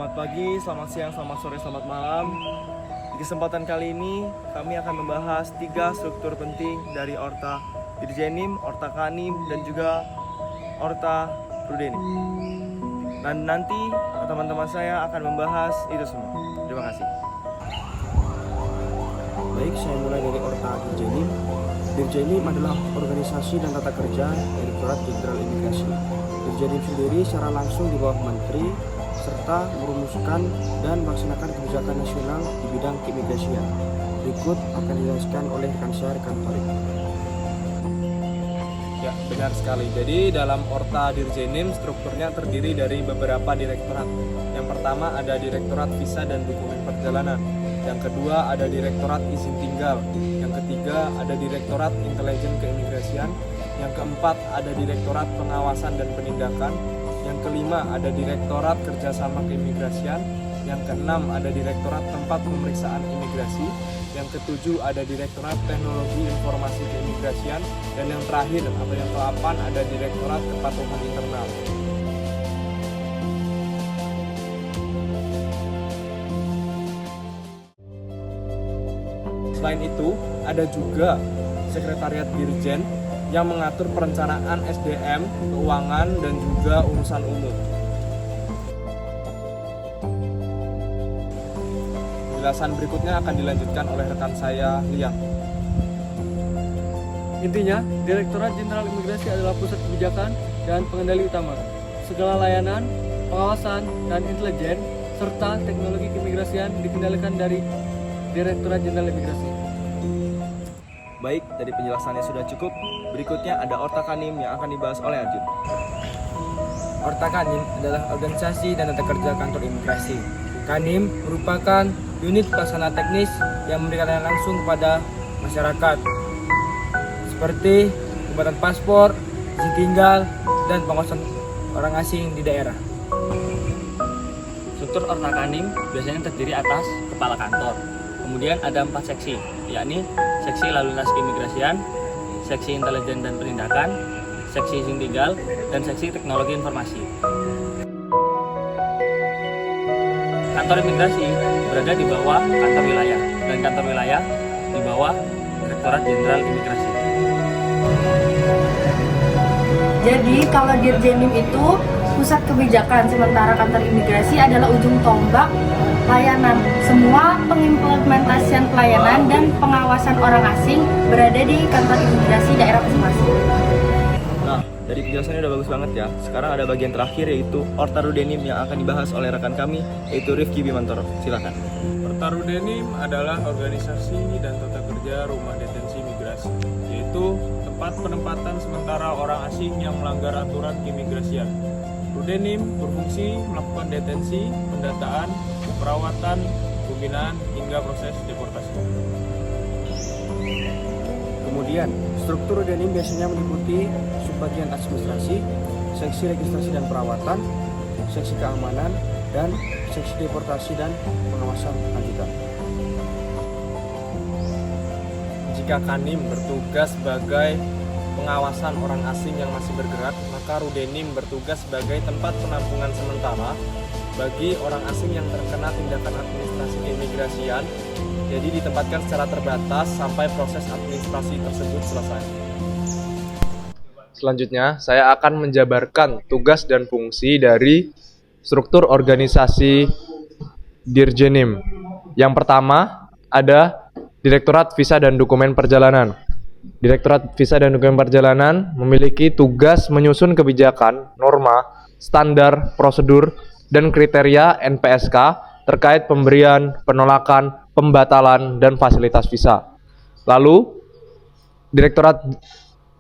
Selamat pagi, selamat siang, selamat sore, selamat malam. Di kesempatan kali ini kami akan membahas 3 struktur penting dari Orta Dirjenim, Orta Kanim, dan juga Orta Rudenim. Dan nanti teman-teman saya akan membahas itu semua. Terima kasih. Baik, saya mulai dari Orta Dirjenim. Dirjenim adalah organisasi dan tata kerja Direktorat Jenderal Imigrasi. Dirjenim sendiri secara langsung di bawah Menteri serta merumuskan dan melaksanakan kebijakan nasional di bidang keimigrasian. Berikut akan dijelaskan oleh rekan saya, rekan Torik. Ya, benar sekali. Jadi dalam Orta Dirjenim strukturnya terdiri dari beberapa direktorat. Yang pertama ada Direktorat Visa dan Dokumen Perjalanan. Yang kedua ada Direktorat Izin Tinggal. Yang ketiga ada Direktorat Intelijen Keimigrasian. Yang keempat ada Direktorat Pengawasan dan Penindakan. Yang kelima ada Direktorat Kerjasama Keimigrasian. Yang keenam ada Direktorat Tempat Pemeriksaan Imigrasi. Yang ketujuh ada Direktorat Teknologi Informasi Keimigrasian. Dan yang terakhir atau yang ke-8 ada Direktorat Kepatuhan Internal. Selain itu, ada juga Sekretariat Dirjen yang mengatur perencanaan SDM, keuangan, dan juga urusan umum. Penjelasan berikutnya akan dilanjutkan oleh rekan saya, Liang. Intinya, Direktorat Jenderal Imigrasi adalah pusat kebijakan dan pengendali utama. Segala layanan, pengawasan, dan intelijen, serta teknologi keimigrasian dikendalikan dari Direktorat Jenderal Imigrasi. Baik, dari penjelasannya sudah cukup. Berikutnya ada Orta Kanim yang akan dibahas oleh Arjun. Orta Kanim adalah organisasi dan tata kerja kantor imigrasi. Kanim merupakan unit pelaksana teknis yang memberikan layanan langsung kepada masyarakat seperti pembuatan paspor, izin tinggal, dan pengawasan orang asing di daerah. Struktur Orta Kanim biasanya terdiri atas kepala kantor. Kemudian ada 4 seksi, yakni seksi lalu lintas keimigrasian, seksi intelijen dan penindakan, seksi izin tinggal, dan seksi teknologi informasi. Kantor imigrasi berada di bawah kantor wilayah, dan kantor wilayah di bawah Direktorat Jenderal Imigrasi. Jadi kalau Dirjenim itu pusat kebijakan, sementara kantor imigrasi adalah ujung tombak layanan. Semua pengimplementasian pelayanan dan pengawasan orang asing berada di kantor imigrasi daerah masing-masing. Nah, dari penjelasannya udah bagus banget ya. Sekarang ada bagian terakhir yaitu Orta Rudenim yang akan dibahas oleh rekan kami, yaitu Rifki Bimantoro. Silakan. Orta Rudenim adalah organisasi dan tata kerja rumah detensi imigrasi, yaitu tempat penempatan sementara orang asing yang melanggar aturan keimigrasian. Rudenim berfungsi melakukan detensi, pendataan, perawatan, pembinaan, hingga proses deportasi. Kemudian, struktur Rudenim biasanya meliputi subbagian administrasi, seksi registrasi dan perawatan, seksi keamanan, dan seksi deportasi dan pengawasan lanjutan. Jika Kanim bertugas sebagai pengawasan orang asing yang masih bergerak, maka Rudenim bertugas sebagai tempat penampungan sementara bagi orang asing yang terkena tindakan administrasi keimigrasian, jadi ditempatkan secara terbatas sampai proses administrasi tersebut selesai. Selanjutnya, saya akan menjabarkan tugas dan fungsi dari struktur organisasi Dirjenim. Yang pertama, ada Direktorat Visa dan Dokumen Perjalanan. Direktorat Visa dan Dokumen Perjalanan memiliki tugas menyusun kebijakan, norma, standar, prosedur, dan kriteria NPSK terkait pemberian, penolakan, pembatalan, dan fasilitas visa. Lalu, Direktorat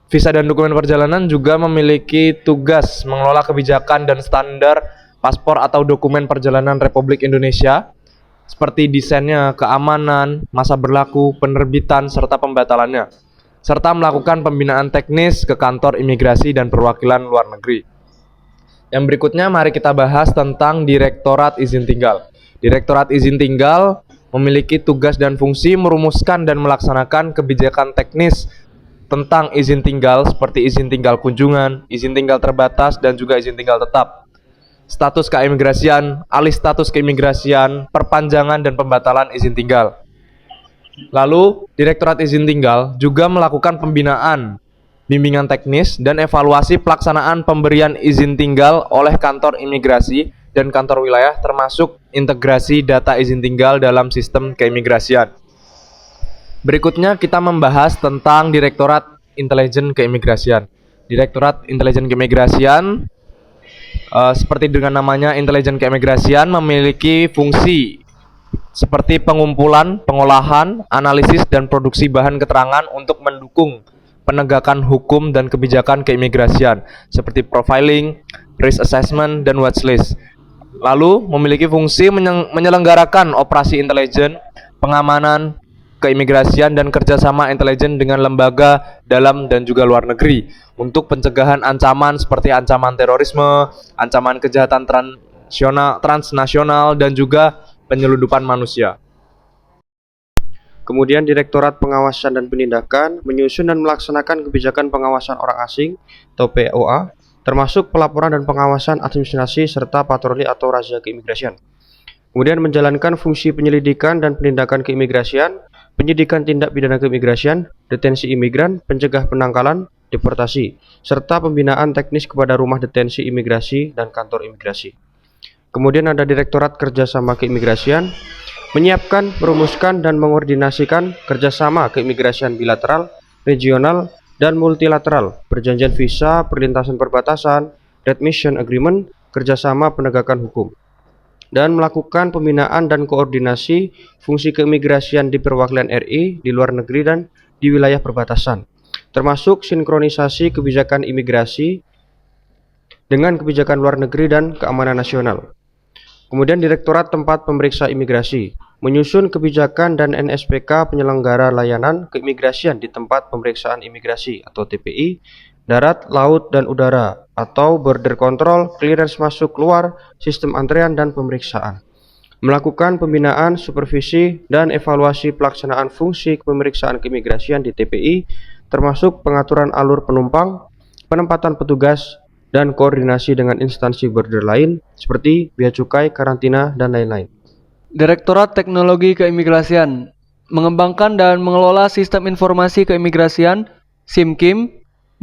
Visa dan Dokumen Perjalanan juga memiliki tugas mengelola kebijakan dan standar paspor atau dokumen perjalanan Republik Indonesia, seperti desainnya, keamanan, masa berlaku, penerbitan, serta pembatalannya, serta melakukan pembinaan teknis ke kantor imigrasi dan perwakilan luar negeri. Yang berikutnya mari kita bahas tentang Direktorat Izin Tinggal. Direktorat Izin Tinggal memiliki tugas dan fungsi merumuskan dan melaksanakan kebijakan teknis tentang izin tinggal seperti izin tinggal kunjungan, izin tinggal terbatas, dan juga izin tinggal tetap. status keimigrasian, alih status keimigrasian, perpanjangan dan pembatalan izin tinggal. Lalu, Direktorat Izin Tinggal juga melakukan pembinaan, bimbingan teknis, dan evaluasi pelaksanaan pemberian izin tinggal oleh kantor imigrasi dan kantor wilayah, termasuk integrasi data izin tinggal dalam sistem keimigrasian. Berikutnya kita membahas tentang Direktorat Intelijen Keimigrasian. Direktorat Intelijen Keimigrasian, seperti dengan namanya, Intelijen Keimigrasian memiliki fungsi seperti pengumpulan, pengolahan, analisis, dan produksi bahan keterangan untuk mendukung penegakan hukum dan kebijakan keimigrasian seperti profiling, risk assessment, dan watchlist. Lalu memiliki fungsi menyelenggarakan operasi intelijen, pengamanan keimigrasian, dan kerjasama intelijen dengan lembaga dalam dan juga luar negeri untuk pencegahan ancaman seperti ancaman terorisme, ancaman kejahatan transnasional, dan juga penyelundupan manusia. Kemudian Direktorat Pengawasan dan Penindakan menyusun dan melaksanakan kebijakan pengawasan orang asing atau POA, termasuk pelaporan dan pengawasan administrasi serta patroli atau razia keimigrasian. Kemudian menjalankan fungsi penyelidikan dan penindakan keimigrasian, penyidikan tindak pidana keimigrasian, detensi imigran, pencegah penangkalan, deportasi, serta pembinaan teknis kepada rumah detensi imigrasi dan kantor imigrasi. Kemudian ada Direktorat Kerjasama Keimigrasian, menyiapkan, merumuskan, dan mengordinasikan kerjasama keimigrasian bilateral, regional, dan multilateral, perjanjian visa, perlintasan perbatasan, readmission agreement, kerjasama penegakan hukum, dan melakukan pembinaan dan koordinasi fungsi keimigrasian di perwakilan RI, di luar negeri, dan di wilayah perbatasan, termasuk sinkronisasi kebijakan imigrasi dengan kebijakan luar negeri dan keamanan nasional. Kemudian Direktorat Tempat Pemeriksa Imigrasi menyusun kebijakan dan NSPK penyelenggara layanan keimigrasian di tempat pemeriksaan imigrasi atau TPI, darat, laut, dan udara atau border control, clearance masuk keluar, sistem antrean dan pemeriksaan. Melakukan pembinaan, supervisi, dan evaluasi pelaksanaan fungsi pemeriksaan keimigrasian di TPI, termasuk pengaturan alur penumpang, penempatan petugas, dan koordinasi dengan instansi border lain seperti bea cukai, karantina, dan lain-lain. Direktorat Teknologi Keimigrasian mengembangkan dan mengelola sistem informasi keimigrasian, SIMKIM,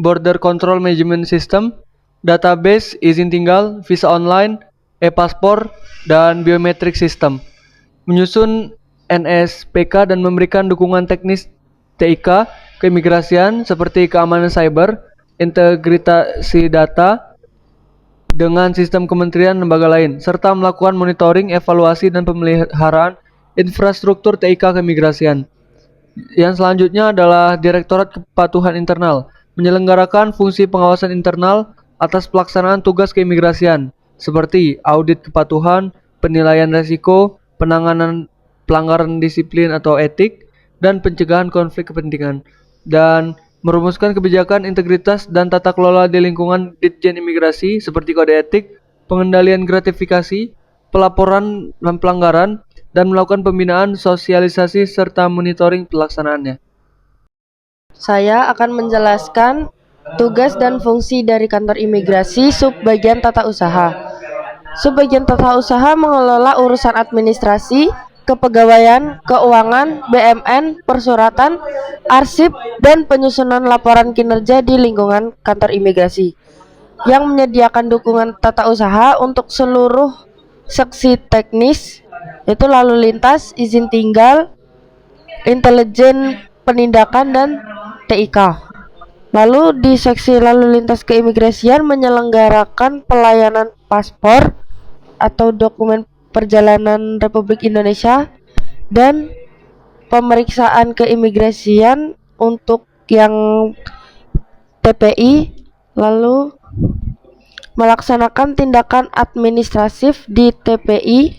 Border Control Management System, database izin tinggal, visa online, e-paspor, dan biometric system. Menyusun NSPK dan memberikan dukungan teknis TIK keimigrasian seperti keamanan cyber, integrasi data dengan sistem kementerian lembaga lain, serta melakukan monitoring, evaluasi, dan pemeliharaan infrastruktur TIK keimigrasian. Yang selanjutnya adalah Direktorat Kepatuhan Internal, menyelenggarakan fungsi pengawasan internal atas pelaksanaan tugas keimigrasian, seperti audit kepatuhan, penilaian risiko, penanganan pelanggaran disiplin atau etik, dan pencegahan konflik kepentingan, dan merumuskan kebijakan integritas dan tata kelola di lingkungan Ditjen Imigrasi seperti kode etik, pengendalian gratifikasi, pelaporan dan pelanggaran, dan melakukan pembinaan, sosialisasi, serta monitoring pelaksanaannya. Saya akan menjelaskan tugas dan fungsi dari kantor imigrasi subbagian tata usaha. Subbagian tata usaha mengelola urusan administrasi, kepegawaian, keuangan, BMN, persuratan, arsip, dan penyusunan laporan kinerja di lingkungan kantor imigrasi, yang menyediakan dukungan tata usaha untuk seluruh seksi teknis, yaitu lalu lintas, izin tinggal, intelijen penindakan, dan TIK. Lalu di seksi lalu lintas keimigrasian menyelenggarakan pelayanan paspor atau dokumen perjalanan Republik Indonesia dan pemeriksaan keimigrasian untuk yang TPI, lalu melaksanakan tindakan administratif di TPI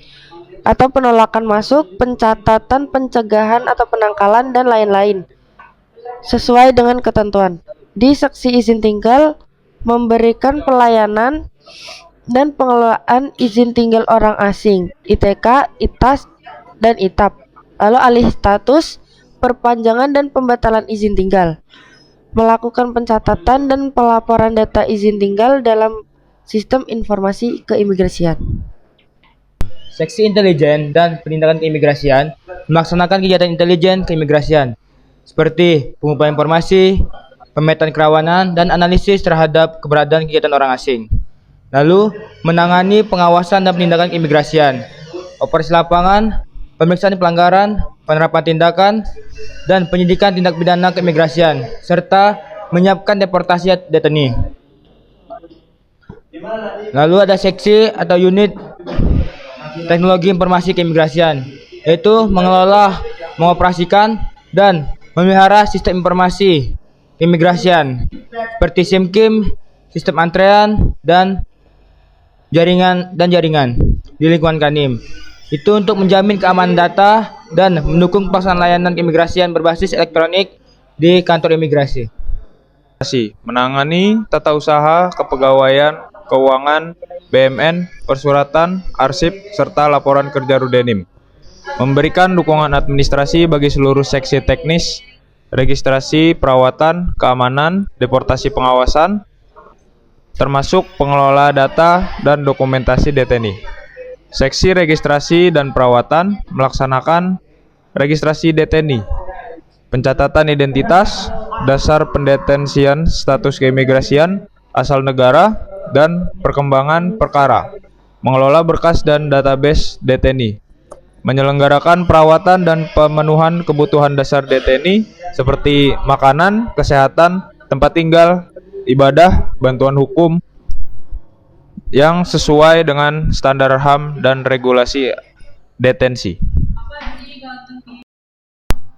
atau penolakan masuk, pencatatan, pencegahan atau penangkalan, dan lain-lain sesuai dengan ketentuan. Di seksi izin tinggal memberikan pelayanan dan pengelolaan izin tinggal orang asing, ITK, ITAS, dan ITAP. Lalu alih status, perpanjangan dan pembatalan izin tinggal. Melakukan pencatatan dan pelaporan data izin tinggal dalam Sistem Informasi Keimigrasian. Seksi Intelijen dan Penindakan Keimigrasian melaksanakan kegiatan intelijen keimigrasian seperti pengumpulan informasi, pemetaan kerawanan, dan analisis terhadap keberadaan kegiatan orang asing. Lalu, menangani pengawasan dan penindakan keimigrasian, operasi lapangan, pemeriksaan pelanggaran, penerapan tindakan, dan penyidikan tindak pidana keimigrasian, serta menyiapkan deportasi deteni. Lalu ada seksi atau unit teknologi informasi keimigrasian, yaitu mengelola, mengoperasikan, dan memelihara sistem informasi keimigrasian seperti SIMKIM, sistem antrean, dan jaringan di lingkungan Kanim. Itu untuk menjamin keamanan data dan mendukung pelaksanaan layanan keimigrasian berbasis elektronik di kantor imigrasi. Menangani tata usaha, kepegawaian, keuangan, BMN, persuratan, arsip, serta laporan kerja Rudenim. Memberikan dukungan administrasi bagi seluruh seksi teknis, registrasi, perawatan, keamanan, deportasi pengawasan, termasuk pengelola data dan dokumentasi deteni. Seksi registrasi dan perawatan melaksanakan registrasi deteni, pencatatan identitas, dasar pendetensian status keimigrasian, asal negara, dan perkembangan perkara, mengelola berkas dan database deteni, menyelenggarakan perawatan dan pemenuhan kebutuhan dasar deteni seperti makanan, kesehatan, tempat tinggal, ibadah, bantuan hukum yang sesuai dengan standar HAM dan regulasi detensi.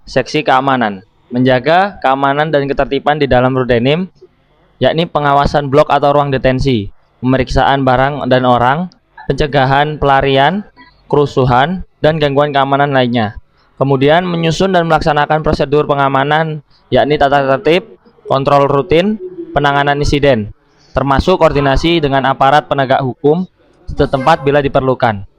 Seksi keamanan, menjaga keamanan dan ketertiban di dalam Rudenim, yakni pengawasan blok atau ruang detensi, pemeriksaan barang dan orang, pencegahan pelarian, kerusuhan, dan gangguan keamanan lainnya. Kemudian menyusun dan melaksanakan prosedur pengamanan, yakni tata tertib, kontrol rutin, penanganan insiden, termasuk koordinasi dengan aparat penegak hukum setempat bila diperlukan.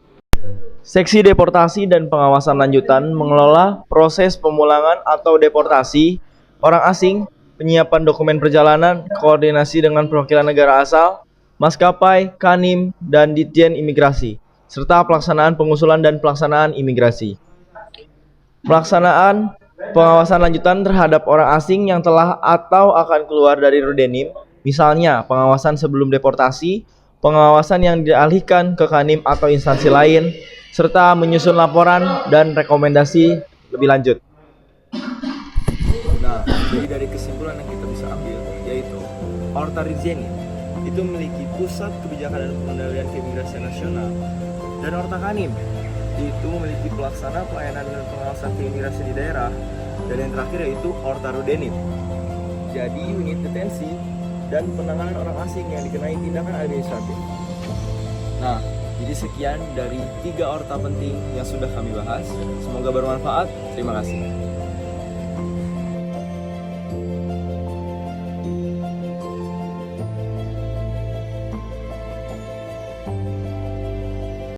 Seksi deportasi dan pengawasan lanjutan mengelola proses pemulangan atau deportasi orang asing, penyiapan dokumen perjalanan, koordinasi dengan perwakilan negara asal, maskapai, Kanim, dan Ditjen Imigrasi, serta pelaksanaan pengusulan dan pelaksanaan imigrasi. Pelaksanaan pengawasan lanjutan terhadap orang asing yang telah atau akan keluar dari Rudenim, misalnya pengawasan sebelum deportasi, pengawasan yang dialihkan ke Kanim atau instansi lain, serta menyusun laporan dan rekomendasi lebih lanjut. Nah, jadi dari kesimpulan yang kita bisa ambil, yaitu Orta Dirjenim itu memiliki pusat kebijakan dan pengendalian keimigrasian nasional, dan Orta Kanim itu memiliki pelaksana pelayanan dan pengawasan keimigrasian di daerah, dan yang terakhir yaitu Orta Rudenim. Jadi unit detensi dan penanganan orang asing yang dikenai tindakan administratif. Nah, jadi sekian dari 3 orta penting yang sudah kami bahas. Semoga bermanfaat. Terima kasih.